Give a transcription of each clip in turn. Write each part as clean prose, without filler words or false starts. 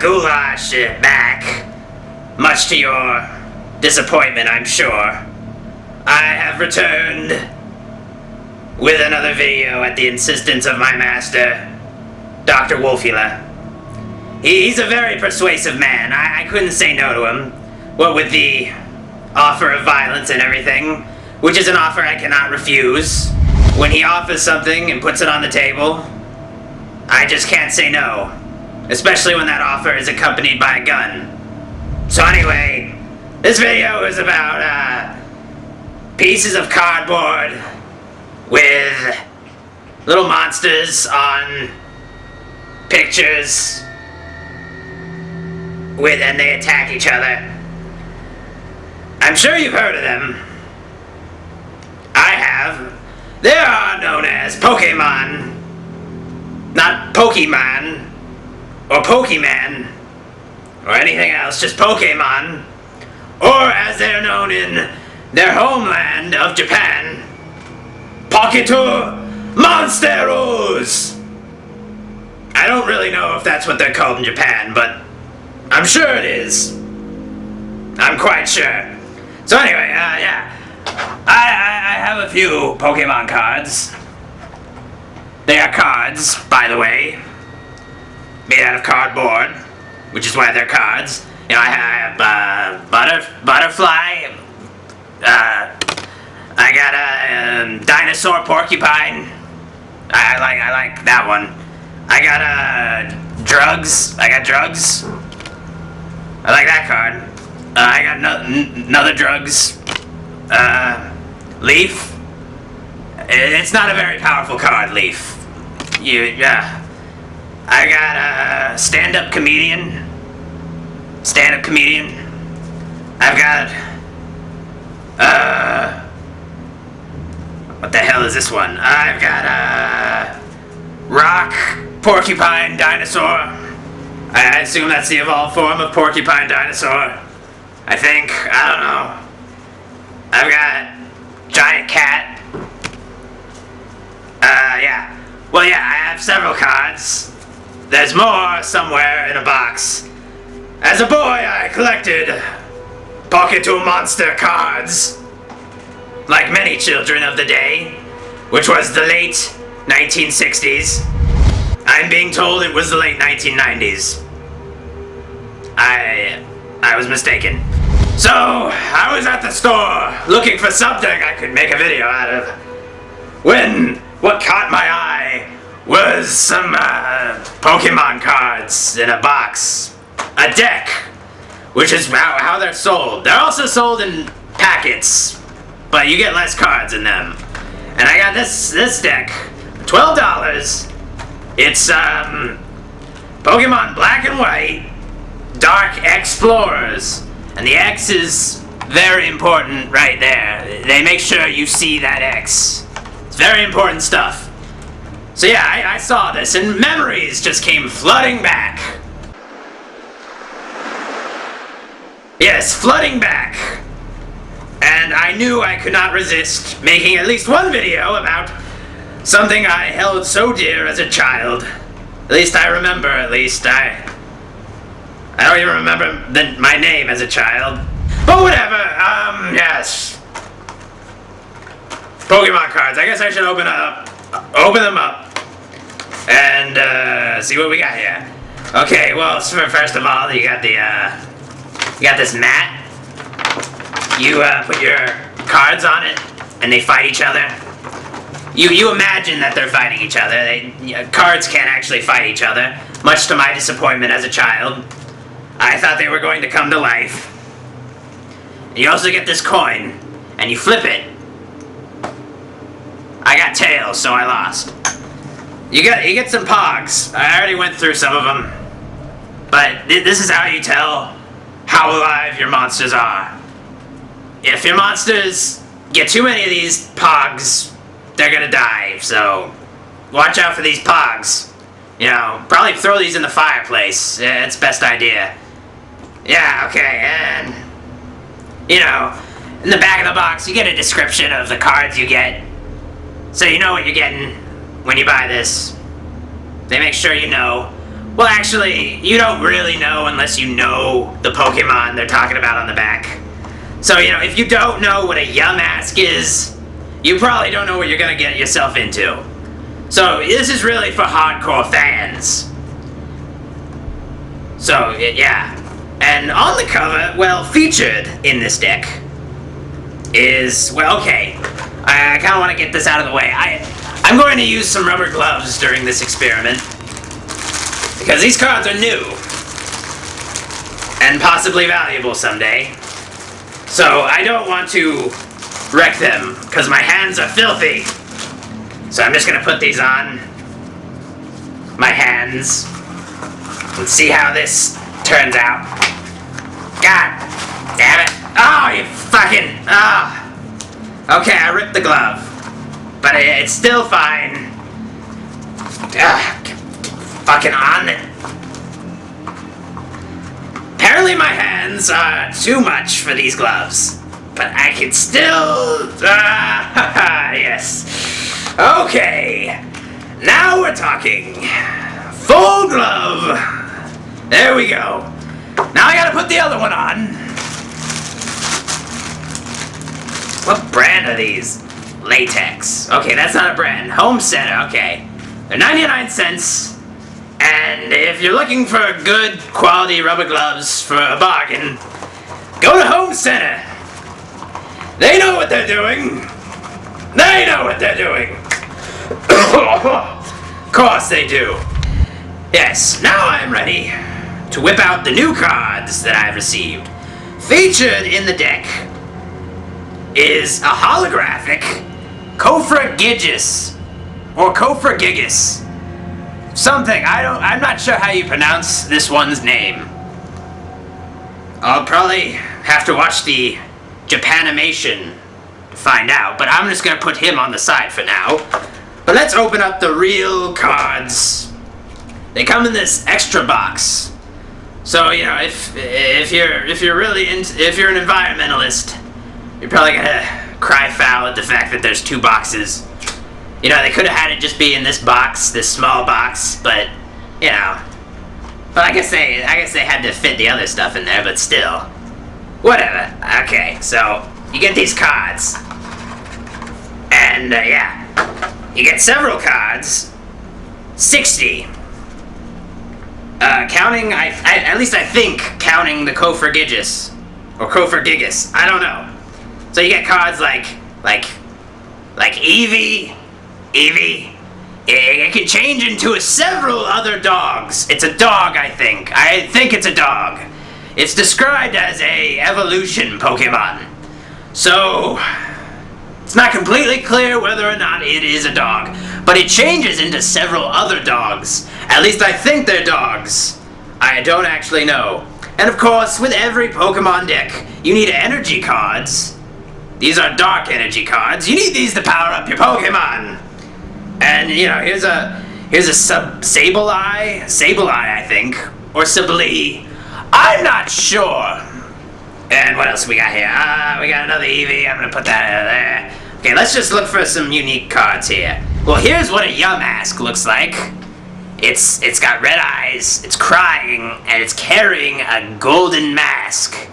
Ghoulash back. Much to your disappointment, I'm sure. I have returned with another video at the insistence of my master, Dr. Wolfula. He's a very persuasive man. I couldn't say no to him. What with the offer of violence and everything, which is an offer I cannot refuse. When he offers something and puts it on the table, I just can't say no. Especially when that offer is accompanied by a gun. So anyway, this video is about pieces of cardboard with little monsters on pictures and they attack each other. I'm sure you've heard of them. I have. They are known as Pokémon. Not Pokemon or Pokemon or anything else, just Pokémon. Or as they're known in their homeland of Japan, Pokémon Monsteros! I don't really know if that's what they're called in Japan, but I'm sure it is. I'm quite sure. So anyway, yeah. I have a few Pokemon cards. They are cards, by the way, made out of cardboard, which is why they're cards. You know, I have butterfly. I got a dinosaur porcupine. I like that one. I got drugs. I got drugs. I like that card. I got another drugs. Leaf. It's not a very powerful card, Leaf. I got a stand-up comedian. Stand-up comedian. I've got what the hell is this one? I've got a rock porcupine dinosaur. I assume that's the evolved form of porcupine dinosaur. I think. I don't know. I've got giant cat. Yeah. Well, yeah, I have several cards. There's more somewhere in a box. As a boy, I collected Pokémon Monster cards, like many children of the day, which was the late 1960s. I'm being told it was the late 1990s. I was mistaken. So, I was at the store looking for something I could make a video out of, when what caught my eye was some Pokemon cards in a box. A deck, which is how they're sold. They're also sold in packets, but you get less cards in them. And I got this deck, $12. It's Pokemon Black and White, Dark Explorers, and the X is very important right there. They make sure you see that X. It's very important stuff. So yeah, I saw this, and memories just came flooding back. Yes, flooding back. And I knew I could not resist making at least one video about something I held so dear as a child. At least I remember, at least. I don't even remember my name as a child. But whatever, yes. Pokemon cards. I guess I should open them up, and see what we got here. Okay, well, first of all, you got this mat. You put your cards on it, and they fight each other. You imagine that they're fighting each other. Cards can't actually fight each other, much to my disappointment as a child. I thought they were going to come to life. You also get this coin, and you flip it. I got tails, so I lost. You get some pogs. I already went through some of them. But this is how you tell how alive your monsters are. If your monsters get too many of these pogs, they're gonna die, so watch out for these pogs. You know, probably throw these in the fireplace. Yeah, it's best idea. Yeah, okay, and you know, in the back of the box you get a description of the cards you get. So you know what you're getting when you buy this. They make sure you know Well, actually, you don't really know unless you know the Pokemon they're talking about on the back. So, if you don't know what a Yamask is, you probably don't know what you're gonna get yourself into. So, this is really for hardcore fans. So, yeah. And on the cover, well, featured in this deck is, well, okay. I kind of want to get this out of the way. I'm going to use some rubber gloves during this experiment. Because these cards are new. And possibly valuable someday. So I don't want to wreck them, because my hands are filthy. So I'm just going to put these on my hands. And see how this turns out. God damn it. Oh, you fucking... Oh. Okay, I ripped the glove. But it's still fine. Fucking on it. Apparently my hands are too much for these gloves. But I can still... yes. Okay. Now we're talking. Full glove. There we go. Now I gotta put the other one on. What brand are these? Latex. Okay, that's not a brand. Home Center, okay. They're 99 cents. And if you're looking for good quality rubber gloves for a bargain, go to Home Center. They know what they're doing. They know what they're doing. Of course they do. Yes, now I'm ready to whip out the new cards that I've received. Featured in the deck is a holographic Kofragigus or Kofragigus. Something, I'm not sure how you pronounce this one's name. I'll probably have to watch the Japanimation to find out, but I'm just gonna put him on the side for now. But let's open up the real cards. They come in this extra box. So, if you're really if you're an environmentalist, you're probably gonna cry foul at the fact that there's two boxes. They could have had it just be in this box, this small box, but but I guess they had to fit the other stuff in there, but still. Whatever. Okay, so you get these cards. And you get several cards. 60. Counting, at least I think, counting the Kofragigus. Or Kofragigus. I don't know. So you get cards like Eevee. It can change into several other dogs. It's a dog, I think. I think it's a dog. It's described as a evolution Pokemon. So, it's not completely clear whether or not it is a dog. But it changes into several other dogs. At least I think they're dogs. I don't actually know. And of course, with every Pokemon deck, you need energy cards. These are dark energy cards. You need these to power up your Pokemon. And, here's a Sableye, I think, or Sablee. I'm not sure. And what else we got here? We got another Eevee. I'm gonna put that out there. Okay, let's just look for some unique cards here. Well, here's what a Yamask looks like. It's got red eyes, it's crying, and it's carrying a golden mask.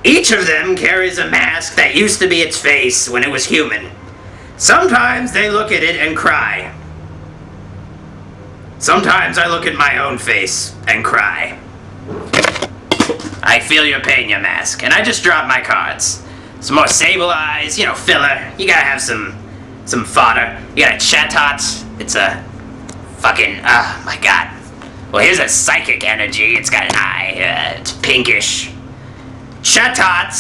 Each of them carries a mask that used to be its face when it was human. Sometimes they look at it and cry. Sometimes I look at my own face and cry. I feel your pain, your mask. And I just dropped my cards. Some more Sableyes, filler. You gotta have some fodder. You got a Chatot. It's a fucking, oh my god. Well, here's a Psychic Energy. It's got an eye. It's pinkish. Chatot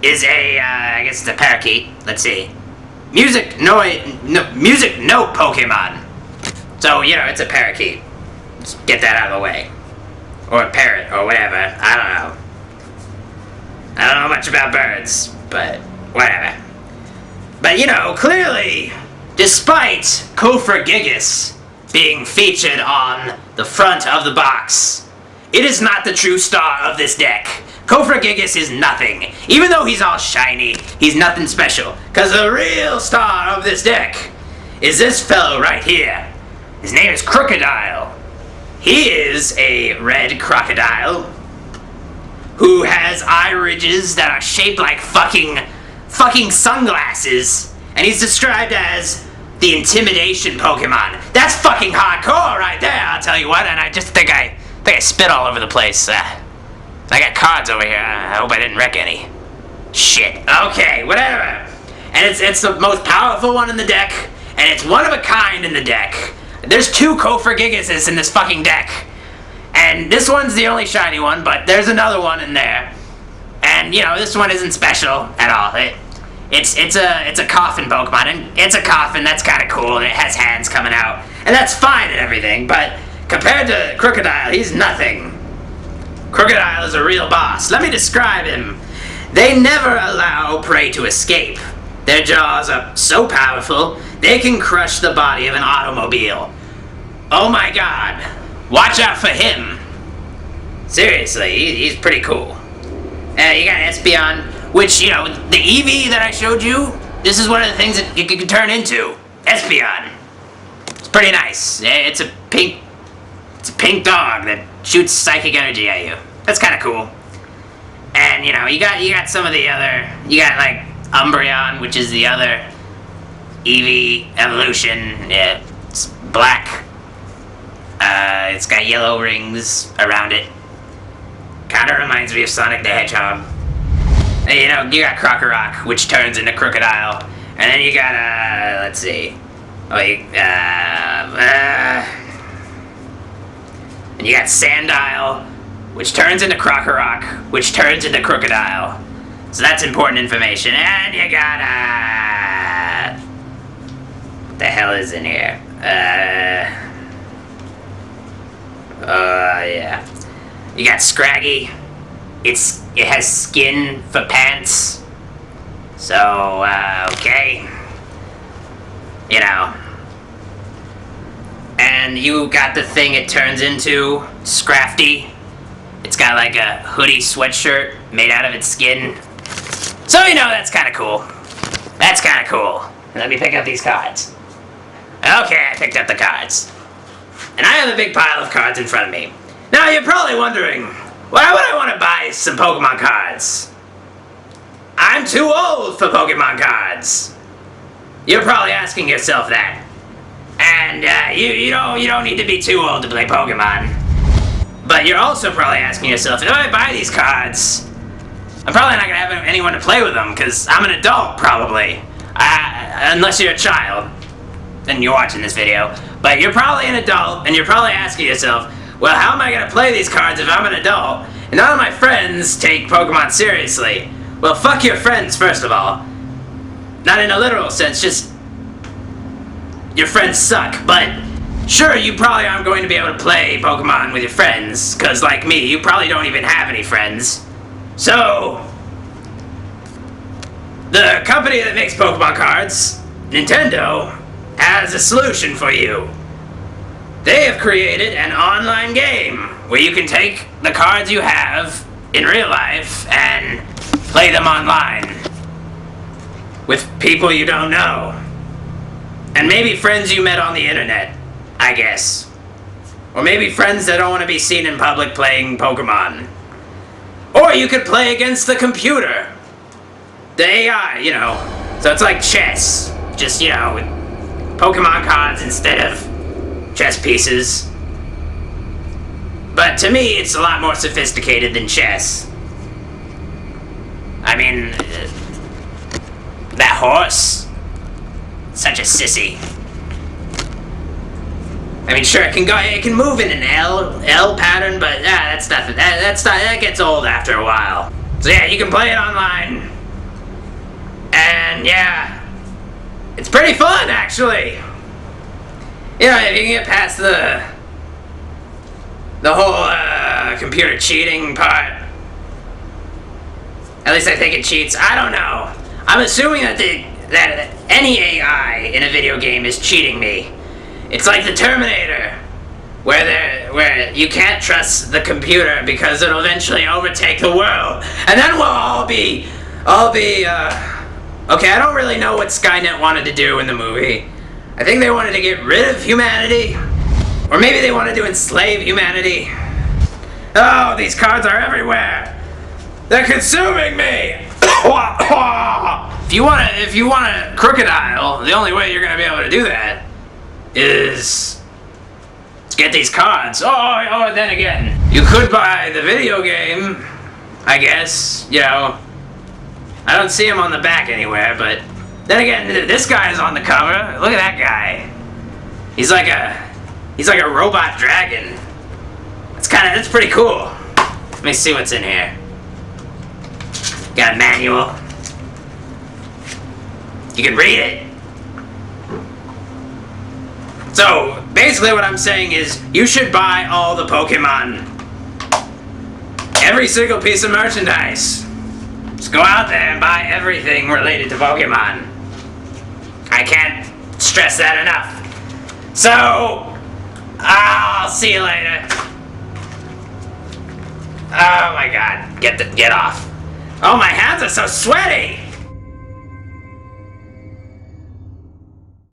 is I guess it's a parakeet. Let's see. Music note Pokemon. So, it's a parakeet. Let's get that out of the way. Or a parrot, or whatever. I don't know. I don't know much about birds, but whatever. But, clearly, despite Kofragigus being featured on the front of the box, it is not the true star of this deck. Kofragigus is nothing. Even though he's all shiny, he's nothing special. Because the real star of this deck is this fellow right here. His name is Crocodile. He is a red crocodile who has eye ridges that are shaped like fucking sunglasses, and he's described as the intimidation Pokemon. That's fucking hardcore right there, I'll tell you what, and I just think I spit all over the place. I got cards over here. I hope I didn't wreck any. Shit. Okay, whatever. And it's the most powerful one in the deck, and it's one of a kind in the deck. There's 2 Koforgigases in this fucking deck. And this one's the only shiny one, but there's another one in there. And, you know, this one isn't special at all. It's a coffin Pokemon, and it's a coffin, that's kind of cool, and it has hands coming out. And that's fine and everything, but compared to Crocodile, he's nothing. Crocodile is a real boss. Let me describe him. They never allow prey to escape. Their jaws are so powerful, they can crush the body of an automobile. Oh my god. Watch out for him. Seriously, he's pretty cool. You got Espeon, which, you know, the Eevee that I showed you, this is one of the things that you can turn into. Espeon. It's pretty nice. It's a pink dog that shoots psychic energy at you. That's kind of cool. And, you know, you got some of the other, you got like Umbreon, which is the other Eevee evolution. Yeah, it's black. It's got yellow rings around it. Kinda reminds me of Sonic the Hedgehog. And, you know, you got Crocorock, which turns into Crocodile. And then you got, let's see. And you got Sandile, which turns into Crocorock, which turns into Crocodile. So that's important information. And you got, what the hell is in here? Yeah. You got Scraggy. It has skin for pants. So, okay. You know. And you got the thing it turns into, Scrafty. It's got like a hoodie sweatshirt made out of its skin. So, you know, that's kind of cool. That's kind of cool. Let me pick up these cards. Okay, I picked up the cards. And I have a big pile of cards in front of me. Now, you're probably wondering, why would I want to buy some Pokemon cards? I'm too old for Pokemon cards. You're probably asking yourself that. And you don't need to be too old to play Pokemon. But you're also probably asking yourself, if I buy these cards, I'm probably not going to have anyone to play with them, because I'm an adult, probably. Unless you're a child, then you're watching this video. But you're probably an adult, and you're probably asking yourself, well, how am I going to play these cards if I'm an adult? And none of my friends take Pokemon seriously. Well, fuck your friends, first of all. Not in a literal sense, just your friends suck. But sure, you probably aren't going to be able to play Pokemon with your friends, because like me, you probably don't even have any friends. So, the company that makes Pokemon cards, Nintendo, has a solution for you. They have created an online game where you can take the cards you have in real life and play them online with people you don't know. And maybe friends you met on the internet, I guess. Or maybe friends that don't want to be seen in public playing Pokemon. Or you could play against the computer. The AI, you know. So it's like chess. Just, you know, with Pokemon cards instead of chess pieces. But to me, it's a lot more sophisticated than chess. I mean, that horse, such a sissy. I mean, sure, it can move in an L pattern, but that's nothing. That gets old after a while. So yeah, you can play it online, and yeah, it's pretty fun actually. You know, if you can get past the whole computer cheating part. At least I think it cheats. I don't know. I'm assuming that any AI in a video game is cheating me. It's like the Terminator, where you can't trust the computer because it'll eventually overtake the world, and then we'll all be. Okay, I don't really know what Skynet wanted to do in the movie. I think they wanted to get rid of humanity. Or maybe they wanted to enslave humanity. Oh, these cards are everywhere. They're consuming me. If you want a crocodile, the only way you're gonna be able to do that is to get these cards. Oh, then again, you could buy the video game, I guess. You know, I don't see him on the back anywhere, but then again, this guy is on the cover. Look at that guy. He's like a robot dragon. That's pretty cool. Let me see what's in here. Got a manual. You can read it. So, basically what I'm saying is, you should buy all the Pokemon. Every single piece of merchandise. Just go out there and buy everything related to Pokemon. I can't stress that enough. So, I'll see you later. Oh my god, get off. Oh, my hands are so sweaty.